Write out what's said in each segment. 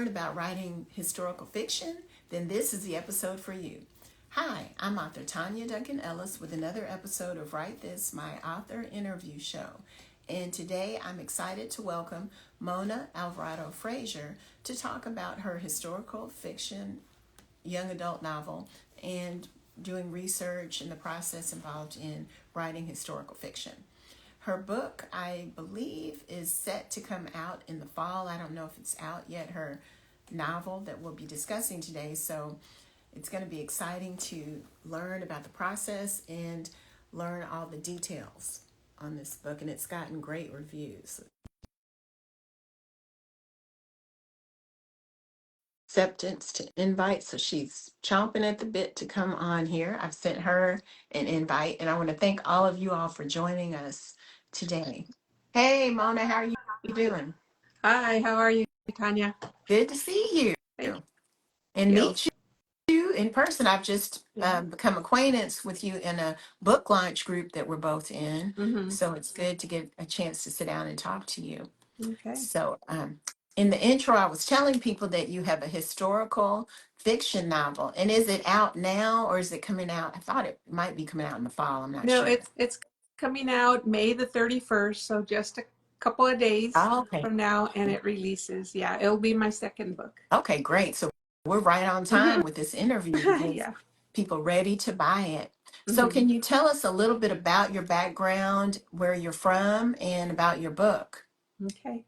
learn about writing historical fiction? Then this is the episode for you. Hi, I'm author Tonya Duncan Ellis with another episode of Write This, my author interview show. And today I'm excited to welcome Mona Alvarado Frazier to talk about her historical fiction young adult novel and doing research and the process involved in writing historical fiction. Her book, I believe, is set to come out in the fall. I don't know if it's out yet, her novel that we'll be discussing today. So it's going to be exciting to learn about the process and learn all the details on this book. And it's gotten great reviews. Acceptance to invite, so she's chomping at the bit to come on here. I've sent her an invite, and I want to thank all of you all for joining us today. Hey, Mona, how are you doing? Hi, how are you, Tanya? Good to see you Thank and you. meet you in person. I've just become acquaintance with you in a book launch group that we're both in. So it's good to get a chance to sit down and talk to you. Okay. So in the intro, I was telling people that you have a historical fiction novel. And is it out now or is it coming out? I thought it might be coming out in the fall. I'm not No, sure. it's coming out May the 31st, so just a couple of days Okay. from now, and it releases. Yeah, it'll be my second book. Okay, great. So we're right on time with this interview to get Yeah. people ready to buy it. So can you tell us a little bit about your background, where you're from, and about your book? Okay.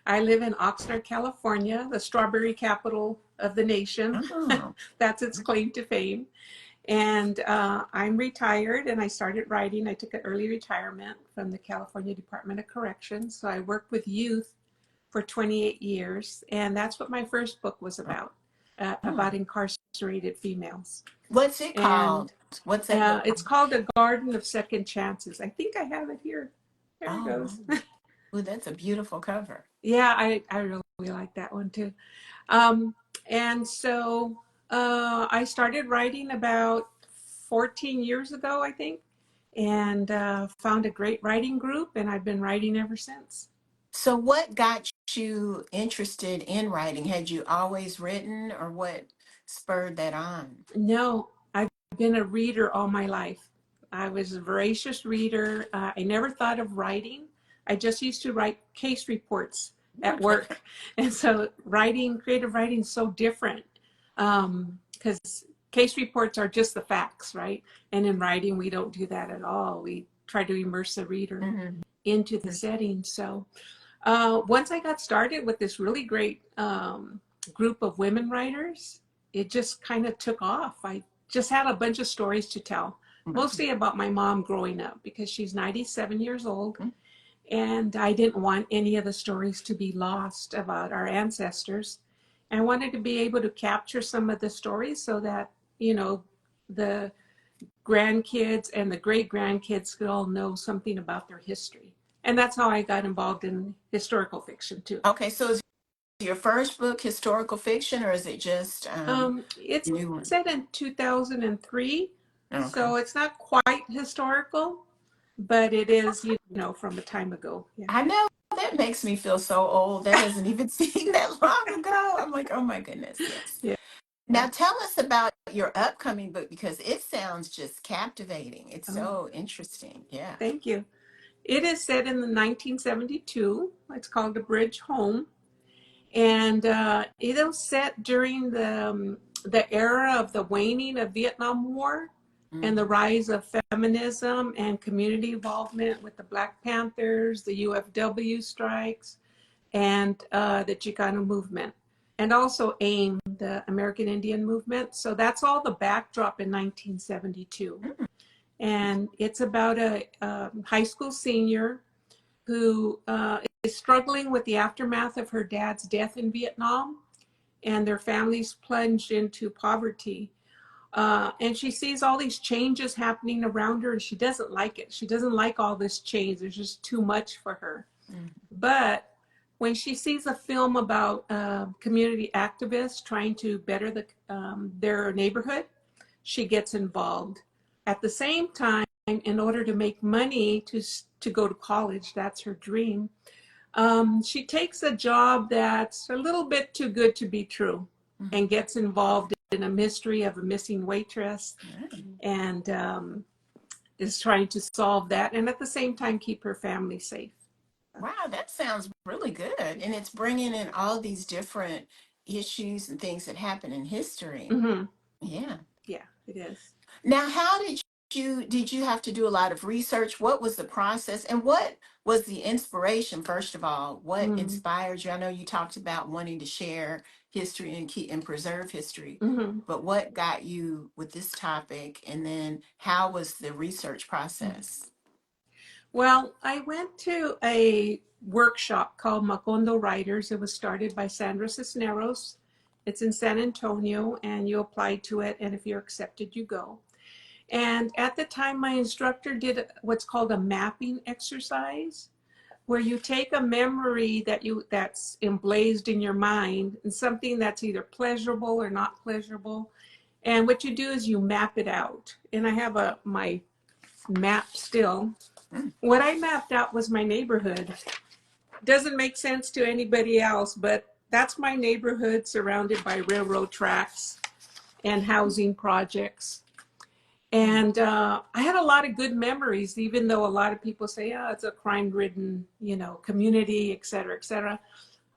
I live in Oxnard, California, the strawberry capital of the nation. Oh, That's its claim to fame. And I'm retired, and I started writing. I took an early retirement from the California Department of Corrections. So I worked with youth for 28 years, and that's what my first book was about incarcerated females. what's it And called? What's that book it's called? called A Garden of Second Chances. I think I have it here. There it Oh, goes. well, that's a beautiful cover. Yeah, I really like that one too. And so I started writing about 14 years ago, I think, and found a great writing group, and I've been writing ever since. So what got you interested in writing? Had you always written, or what spurred that on? No, I've been a reader all my life. I was a voracious reader. I never thought of writing. I just used to write case reports at Okay. work. And so creative writing is so different because case reports are just the facts, right? And in writing, we don't do that at all. We try to immerse the reader into the setting. So once I got started with this really great group of women writers, it just kind of took off. I just had a bunch of stories to tell, mostly about my mom growing up because she's 97 years old. And I didn't want any of the stories to be lost about our ancestors. I wanted to be able to capture some of the stories so that, you know, the grandkids and the great grandkids could all know something about their history. And that's how I got involved in historical fiction too. Okay, so is your first book historical fiction, or is it just It's new one? set in 2003, Okay. so it's not quite historical, but it is, you know, from a time ago. Yeah. I know that makes me feel so old. That doesn't even seem that long ago. I'm like, oh my goodness, yes. Yeah. Now tell us about your upcoming book because it sounds just captivating. It's Oh, so interesting. Yeah. thank you. It is set in the 1972. It's called The Bridge Home. And it was set during the era of the waning of Vietnam War and the rise of feminism and community involvement with the Black Panthers, the UFW strikes, and the Chicano movement, and also AIM, the American Indian movement. So that's all the backdrop in 1972. And it's about a high school senior who is struggling with the aftermath of her dad's death in Vietnam, and their family's plunged into poverty. And she sees all these changes happening around her, and she doesn't like it. She doesn't like all this change. There's just too much for her. But when she sees a film about community activists trying to better their neighborhood, she gets involved. At the same time, in order to make money to go to college, that's her dream, She takes a job that's a little bit too good to be true and gets involved in a mystery of a missing waitress and is trying to solve that and at the same time keep her family safe. Wow, that sounds really good. And it's bringing in all these different issues and things that happen in history. Mm-hmm. Yeah. Yeah, it is. Now, how did you have to do a lot of research? What was the process and what was the inspiration, first of all? What Mm-hmm. inspired you? I know you talked about wanting to share history and keep and preserve history, Mm-hmm. but what got you with this topic? And then how was the research process? Well, I went to a workshop called Macondo Writers. It was started by Sandra Cisneros. It's in San Antonio, and you apply to it, and if you're accepted, you go. And at the time, my instructor did what's called a mapping exercise, where you take a memory that's emblazed in your mind and something that's either pleasurable or not pleasurable. And what you do is you map it out. And I have my map still. What I mapped out was my neighborhood. Doesn't make sense to anybody else, but that's my neighborhood surrounded by railroad tracks and housing projects. And I had a lot of good memories, even though a lot of people say, oh, it's a crime-ridden, community, et cetera, et cetera.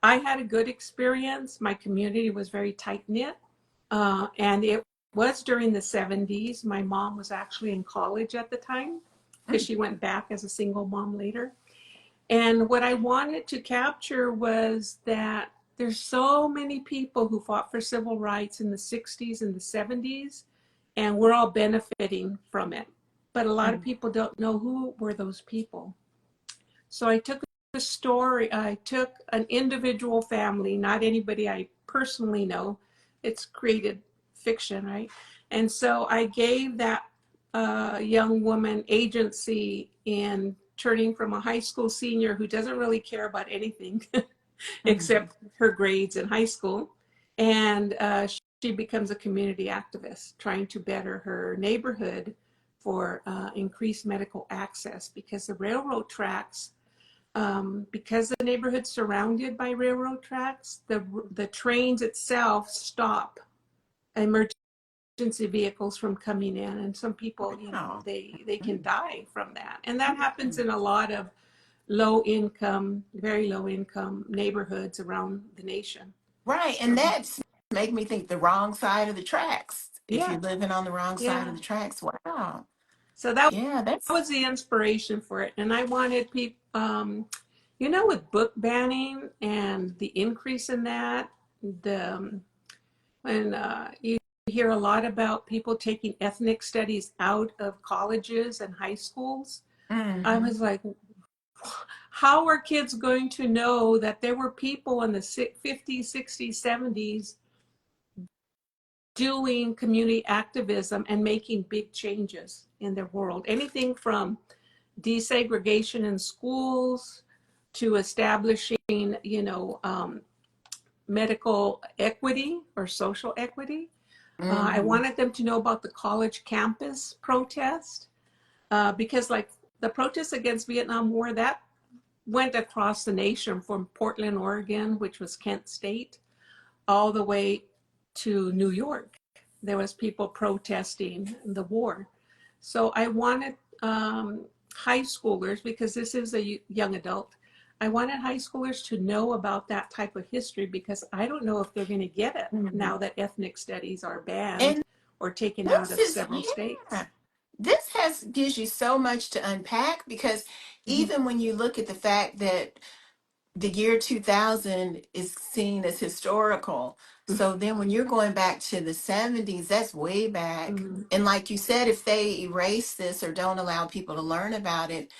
I had a good experience. My community was very tight-knit. And it was during the 70s. My mom was actually in college at the time because she went back as a single mom later. And what I wanted to capture was that there's so many people who fought for civil rights in the 60s and the 70s, and we're all benefiting from it. But a lot of people don't know who were those people. So I took I took an individual family, not anybody I personally know. It's created fiction, right? And so I gave that young woman agency in turning from a high school senior who doesn't really care about anything except her grades in high school. And she becomes a community activist trying to better her neighborhood for increased medical access because the railroad tracks, because the neighborhood's surrounded by railroad tracks, the trains itself stop emergency vehicles from coming in, and some people, they can die from that. And that happens in a lot of very low income neighborhoods around the nation. Right. And that's make me think the wrong side of the tracks. If Yeah, you're living on the wrong side of yeah. the tracks. Wow. So that Yeah, that's was the inspiration for it. And I wanted people, with book banning and the increase in that, when you hear a lot about people taking ethnic studies out of colleges and high schools, I was like, how are kids going to know that there were people in the 50s, 60s, 70s doing community activism and making big changes in their world? Anything from desegregation in schools to establishing, medical equity or social equity. I wanted them to know about the college campus protest because, like, the protests against Vietnam War, that went across the nation from Portland, Oregon, which was Kent State, all the way to New York. There was people protesting the war. So I wanted high schoolers, because this is a young adult, I wanted high schoolers to know about that type of history because I don't know if they're going to get it now that ethnic studies are banned and or taken out this of is several states. this has gives you so much to unpack because even when you look at the fact that the year 2000 is seen as historical. So then when you're going back to the 70s, that's way back. And like you said, if they erase this or don't allow people to learn about it,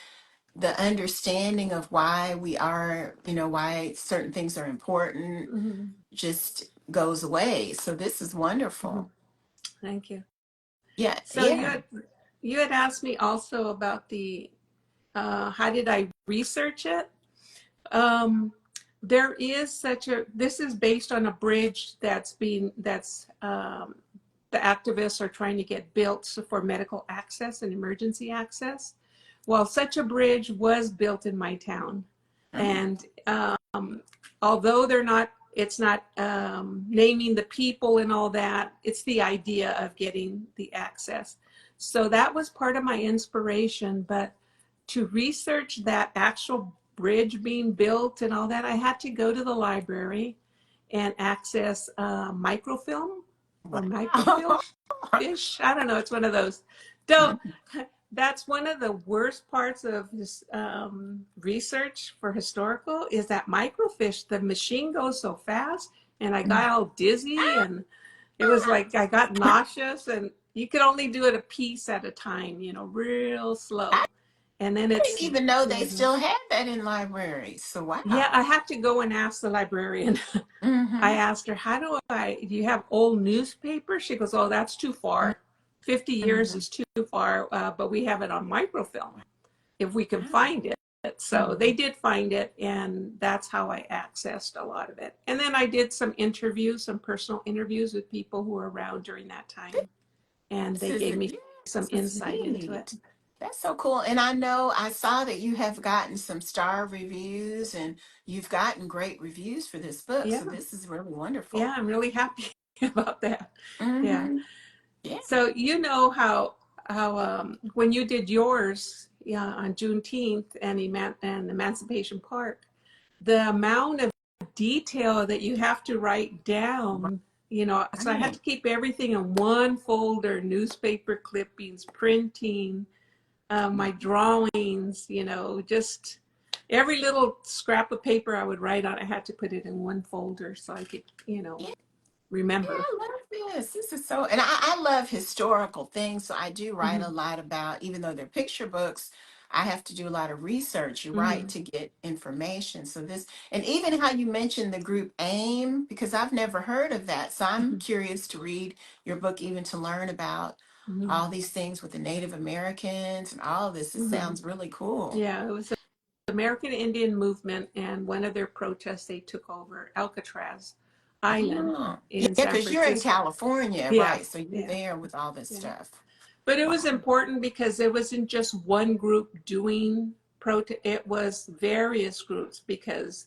the understanding of why we are, why certain things are important just goes away. So this is wonderful. Thank you. Yeah, So yeah. you had asked me also about the how did I research it? There is this is based on a bridge the activists are trying to get built for medical access and emergency access. Well, such a bridge was built in my town. And although it's not naming the people and all that, it's the idea of getting the access. So that was part of my inspiration. But to research that actual bridge being built and all that, I had to go to the library and access microfilm or microfilm Wow. fish. I don't know. It's one of those. Don't. That's one of the worst parts of this research for historical is that microfiche. The machine goes so fast, and I got all dizzy, and it was like I got nauseous, and you could only do it a piece at a time, real I slow. And then didn't it's, even know they mhm. still had that in libraries. So Yeah, wow. I had to go and ask the librarian. I Mm-hmm. asked her, do you have old newspapers? She goes, oh, that's too far. 50 years Mm-hmm. is too far, but we have it on microfilm if we can Wow. find it. So Mm-hmm. they did find it, and that's how I accessed a lot of it. And then I did some interviews, some personal interviews with people who were around during that time, and This they is gave me yeah, some this is insight into it. neat. That's so cool. And I know I saw that you have gotten some star reviews and you've gotten great reviews for this book. Yeah, So this is really yeah, wonderful. I'm really happy about that. Yeah. Mm-hmm. Yeah. So you know how when you did yours, yeah, on Juneteenth and Emancipation Park, the amount of detail that you have to write down, so I had Right. to keep everything in one folder: newspaper clippings, printing, my drawings, just every little scrap of paper I would write on, I had to put it in one folder so I could, Yeah. Yeah, remember. I love this. This is so, and I love historical things. So I do write a Hmm. lot about, even though they're picture books, I have to do a lot of research. You write Hmm. to get information. So this, and even how you mentioned the group AIM, because I've never heard of that. So I'm Hmm. curious to read your book, even to learn about Hmm. all these things with the Native Americans and all of this. It Hmm. sounds really cool. Yeah, it was the American Indian movement, and one of their protests, they took over Alcatraz Island Oh, yeah, in San because you're in Francisco. California, Yeah, right? So you're yeah, there with all this yeah. stuff. But it was Wow. important because it wasn't just one group doing protest, it was various groups because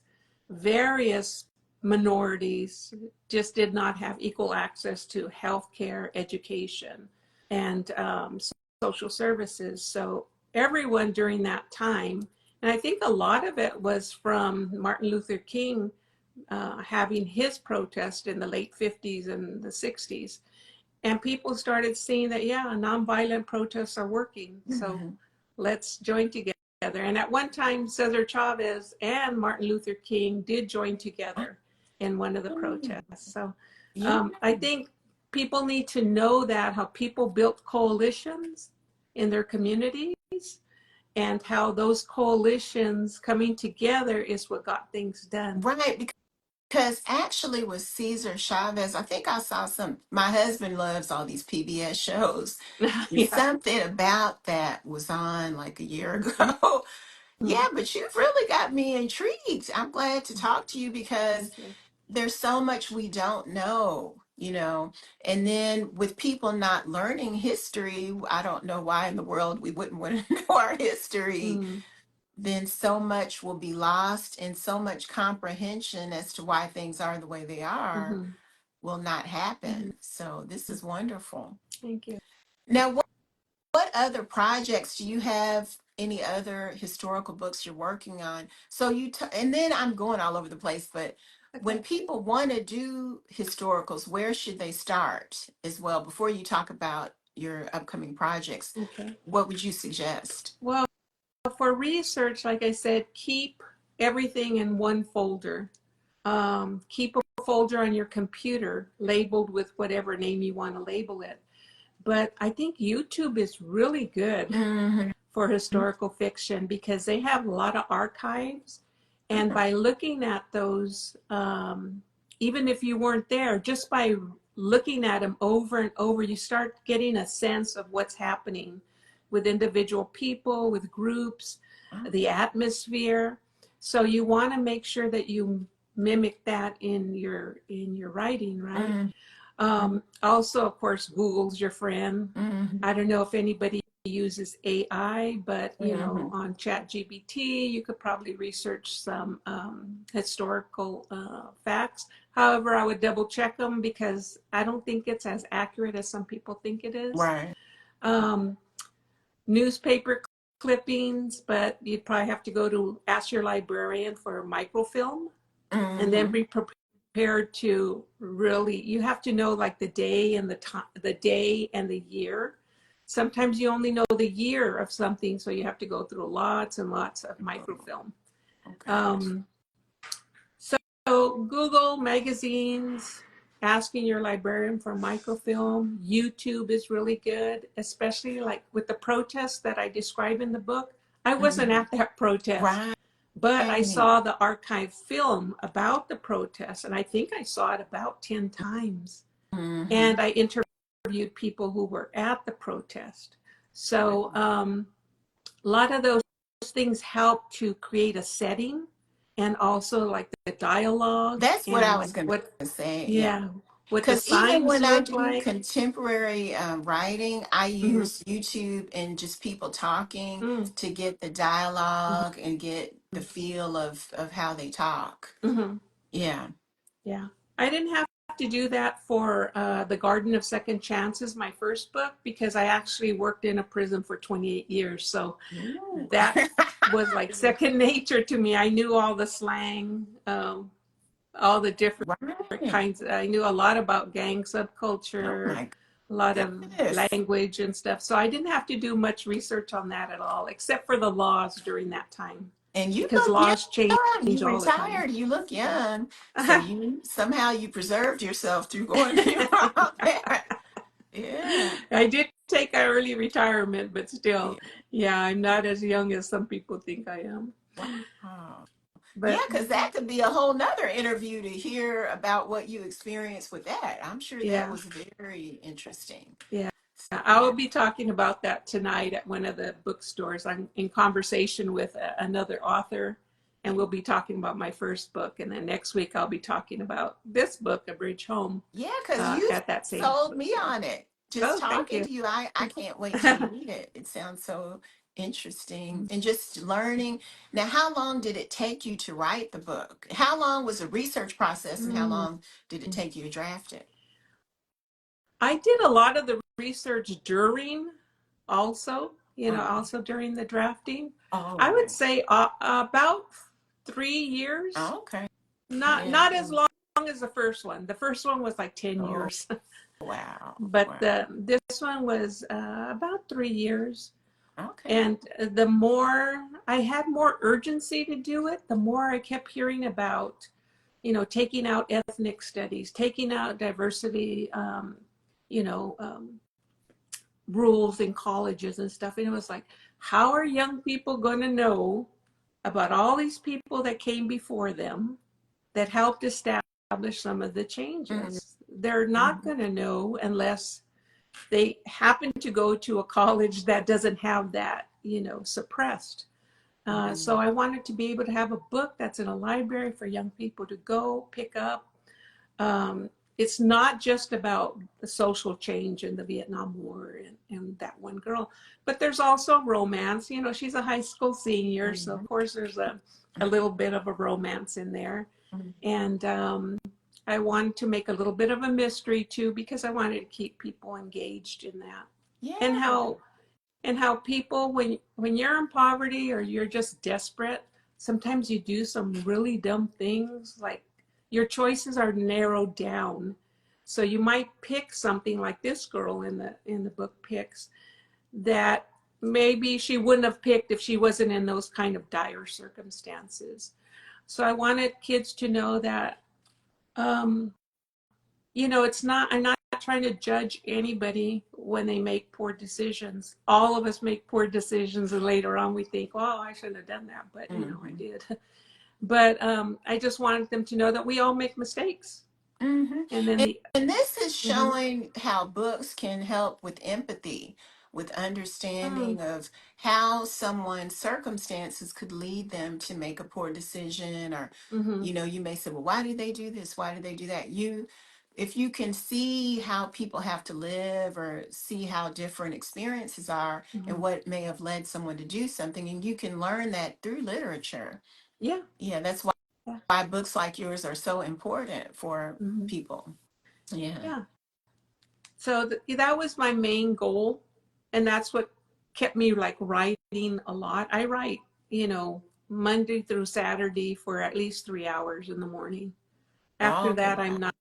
various minorities just did not have equal access to health care, education, and social services. So everyone during that time, and I think a lot of it was from Martin Luther King having his protest in the late 50s and the 60s, and people started seeing that, yeah, nonviolent protests are working. So Mhm. let's join together. And at one time, Cesar Chavez and Martin Luther King did join together in one of the Mm. protests. So Yeah. I think people need to know that how people built coalitions in their communities, and how those coalitions coming together is what got things done. Right. Because actually with Cesar Chavez, I think I saw my husband loves all these PBS shows. And Yeah. something about that was on like a year ago. Mm-hmm. Yeah, but you've really got me intrigued. I'm glad to talk to you because Thank you. there's so much we don't know. And then with people not learning history, I don't know why in the world we wouldn't want to know our history. Mm-hmm. Then so much will be lost and so much comprehension as to why things are the way they are Mm-hmm. will not Mm-hmm. happen. So this is wonderful. Thank you. Now, what other projects do you have? Any other historical books you're working on? So and then I'm going all over the place, but when Okay. people want to do historicals, where should they start as well? Before you talk about your upcoming projects, Okay. what would you suggest? Well, for research, like I said, keep everything in one folder. Keep a folder on your computer labeled with whatever name you want to label it. But I think YouTube is really good Hmm. for historical fiction because they have a lot of archives. And by looking at those, even if you weren't there, just by looking at them over and over, you start getting a sense of what's happening with individual people, with groups, the atmosphere. So you want to make sure that you mimic that in your writing, right? Hmm. Also, of course, Google's your friend. Hmm. I don't know if anybody uses AI, but Mm-hmm. on ChatGPT, you could probably research some historical facts. However, I would double check them because I don't think it's as accurate as some people think it is. Right. Um, Newspaper clippings, but you'd probably have to go to ask your librarian for microfilm and then Mm-hmm. be prepared to really, you have to know like the day and the time, the day and the year. Sometimes you only know the year of something, so you have to go through lots and lots of microfilm. Okay. Um, so Google magazines, asking your librarian for microfilm. YouTube is really good, especially like with the protests that I describe in the book. I wasn't Mm-hmm. at that protest, Right. but I saw the archive film about the protest, and I think I saw it about 10 times. Mm-hmm. And I interviewed people who were at the protest. So a lot of those things help to create a setting, and also like the dialogue That's what I and was like going what, to say. Yeah. yeah, what the Because even signs when I look do like. contemporary writing, I Mm-hmm, use YouTube and just people talking mm-hmm, to get the dialogue and get the feel of how they talk. mm-hmm. Yeah. Yeah. I didn't have to do that for The Garden of Second Chances, my first book, because I actually worked in a prison for 28 years. So Ooh. that was like second nature to me. I knew all the slang, all the different Right. kinds. I knew a lot about gang Oh subculture, my a lot of goodness. language and stuff. So I didn't have to do much research on that at all, except for the laws during that time, And you because look laws change young. You all the time. retired. You look young. So you somehow you preserved yourself through going through all that. Yeah. I did take an early retirement, but still, Yeah. yeah, I'm not as young as some people think I am. Wow. Yeah, But because that could be a whole nother interview to hear about what you experienced with that. I'm sure that yeah, was very interesting. yeah. So, I yeah. will be talking about that tonight at one of the bookstores. I'm in conversation with another author, and we'll be talking about my first book. And then next week, I'll be talking about this book, A Bridge Home, Yeah, because you at that same sold me bookstore. on it. Just Oh, thank talking you. to you, I can't wait to read it. It sounds so interesting and just learning. Now, how long did it take you to write the book? How long was the research process and how Mm. long did it take you to draft it? I did a lot of the research during, also, Uh-huh. also during the drafting. I would Oh, say about 3 years. okay. Yeah. Not as long as the first one. The first one was like 10 Oh, years. wow. But Wow. this one was about 3 years. Okay. And the more I had more urgency to do it, the more I kept hearing about, taking out ethnic studies, taking out diversity, you know, um, rules in colleges and stuff. And it was like, how are young people going to know about all these people that came before them that helped establish some of the Mhm. changes? They're not going to know unless they happen to go to a college that doesn't have that, suppressed. So Mhm. I wanted to be able to have a book that's in a library for young people to go pick up. Um, it's not just about the social change in the Vietnam War and that one girl, but there's also romance. She's a high school senior, so of Mhm. course there's a little bit of a romance in there. Mhm. And I wanted to make a little bit of a mystery too, because I wanted to keep people engaged in that. And Yeah. how people, when you're in poverty or you're just desperate, sometimes you do some really dumb things, like your choices are narrowed down. So you might pick something like this girl in the book picks, that maybe she wouldn't have picked if she wasn't in those kind of dire circumstances. So I wanted kids to know that, um, it's not, I'm not trying to judge anybody when they make poor decisions. All of us make poor decisions, and later on we think, well, I shouldn't have done that, but I Mhm. did. But I just wanted them to know that we all make mistakes. Hmm. And then And this is mm-hmm, showing how books can help with empathy, with mm, understanding of how someone's circumstances could lead them to make a poor decision. Or, mm-hmm, you may say, well, why did they do this? Why did they do that? if you can see how people have to live or see how different experiences are and what may have led someone to do something, and you can learn that through literature. Yeah. Yeah, that's Yeah. why books like yours are so important for people. Yeah. Yeah. So that was my main goal, and that's what kept me like writing a lot. I write, Monday through Saturday for at least 3 hours in the morning. After Okay, that, wow. I'm not,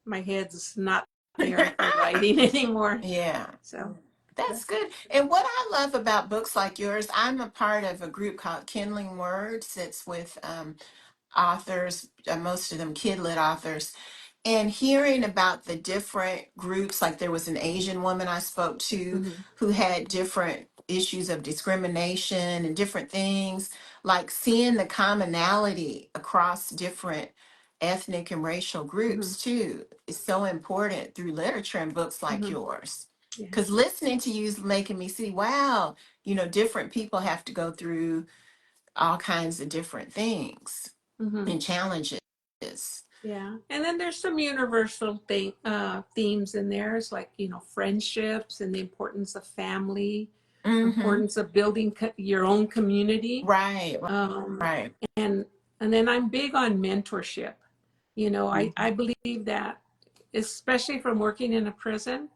my head's not there for writing anymore. Yeah. So That's good. And what I love about books like yours, I'm a part of a group called Kindling Words. It's with authors, most of them kid lit authors, and hearing about the different groups. Like there was an Asian woman I spoke to who had different issues of discrimination and different things, like seeing the commonality across different ethnic and racial groups too is so important through literature and books like yours. yeah. Because listening to you is making me see, wow, different people have to go through all kinds of different things and challenges. Yeah. And then there's some universal themes in there. It's like, friendships and the importance of family, Mm-hmm. importance of building your own community. Right, Um, right. and and then I'm big on mentorship. I believe that, especially from working in a prison,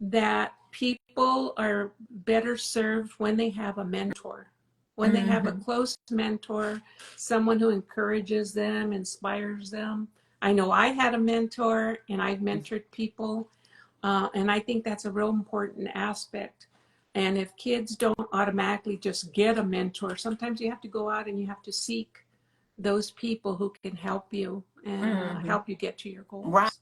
that people are better served when they have a mentor, when they have a Mm-hmm. close mentor, someone who encourages them, inspires them. I know I had a mentor and I've mentored people, and I think that's a real important aspect. And if kids don't automatically just get a mentor, sometimes you have to go out and you have to seek those people who can help you and Mm-hmm. help you get to your Right.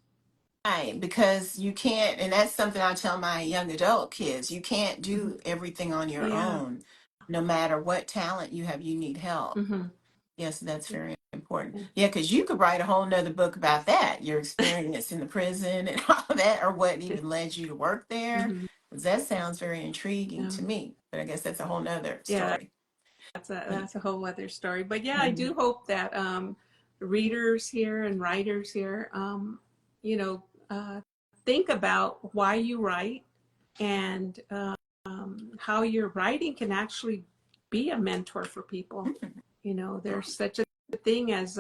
goals. Because you can't, and that's something I tell my young adult kids, you can't do everything on your Yeah. own. No matter what talent you have, you need help. Mm-hmm. Yes, that's Yeah. very important. Yeah. Yeah, because you could write a whole nother book about that, your experience in the prison and all that, or what even led you to work there. Mm-hmm. 'Cause that sounds very intriguing Yeah. to me. But I guess that's a whole nother Yeah. story. That's a whole other story. But yeah, I Mhm. do hope that readers here and writers here, you know, uh, think about why you write and how your writing can actually be a mentor for people. There's such a thing as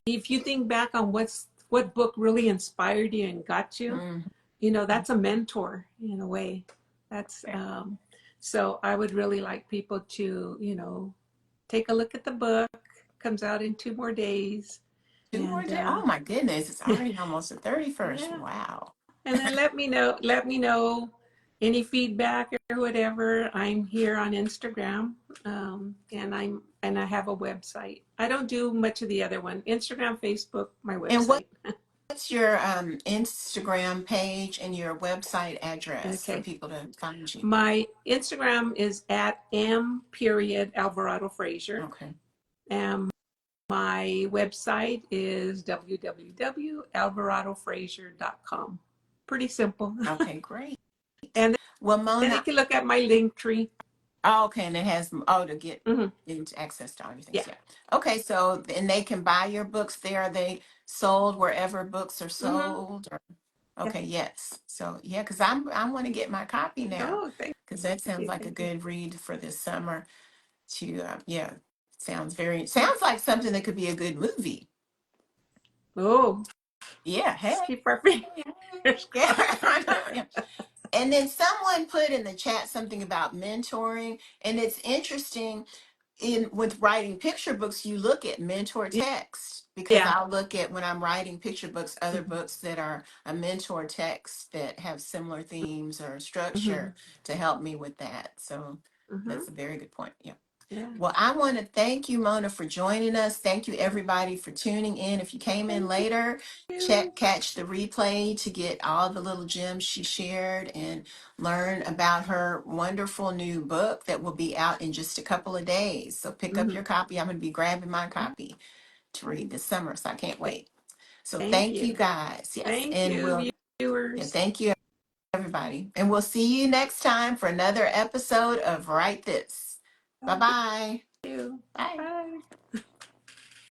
if you think back on what book really inspired you and got you, Mhm. that's a mentor in a way. That's so I would really like people to, take a look at the book. Comes out in 2 more days. 2 more days. And Oh my goodness, it's already almost the 31st. yeah. Wow. And then let me know any feedback or whatever. I'm here on Instagram. And I have a website. I don't do much of the other one. Instagram, Facebook, my And website. what's your Instagram page and your website address for Okay. people to find you? My Instagram is at M.Alvarado Frazier. Okay. And my website is www.alvaradofrazier.com. Pretty simple. Okay, great. And Well, then you Mona, can look at my link tree. oh, okay, and it has, oh, to get Mm-hmm. into access to all your things. Yeah. Yeah. Okay, so, and they can buy your books there. Are they sold wherever books are Mm-hmm. sold? Or, Yeah. okay, yes. So, yeah, because I want to get my copy now Oh, thank because that sounds you. like a Thank you. good read for this summer to, yeah, sounds like something that could be a good movie. Oh, Yeah, hey. let's keep our fingers Yeah, crossed. I know. Yeah. And then someone put in the chat something about mentoring, and it's interesting in with writing picture books, you look at mentor text because Yeah. I'll look at when I'm writing picture books, other Mm-hmm. books that are a mentor text that have similar themes or Mm-hmm. structure to help me with that. So Mm-hmm. that's a very good point. Yeah. Yeah. Well, I want to thank you, Mona, for joining us. Thank you, everybody, for tuning in. If you came in Thank later, you. catch the replay to get all the little gems she shared and learn about her wonderful new book that will be out in just a couple of days. So pick up Mm-hmm. your copy. I'm going to be grabbing my copy to read this summer, so I can't wait. So Thank thank you, you. guys. Yes, Thank and you, yeah, viewers. thank you, everybody, and we'll see you next time for another episode of Write This. Bye Thank bye. you. Bye. Bye.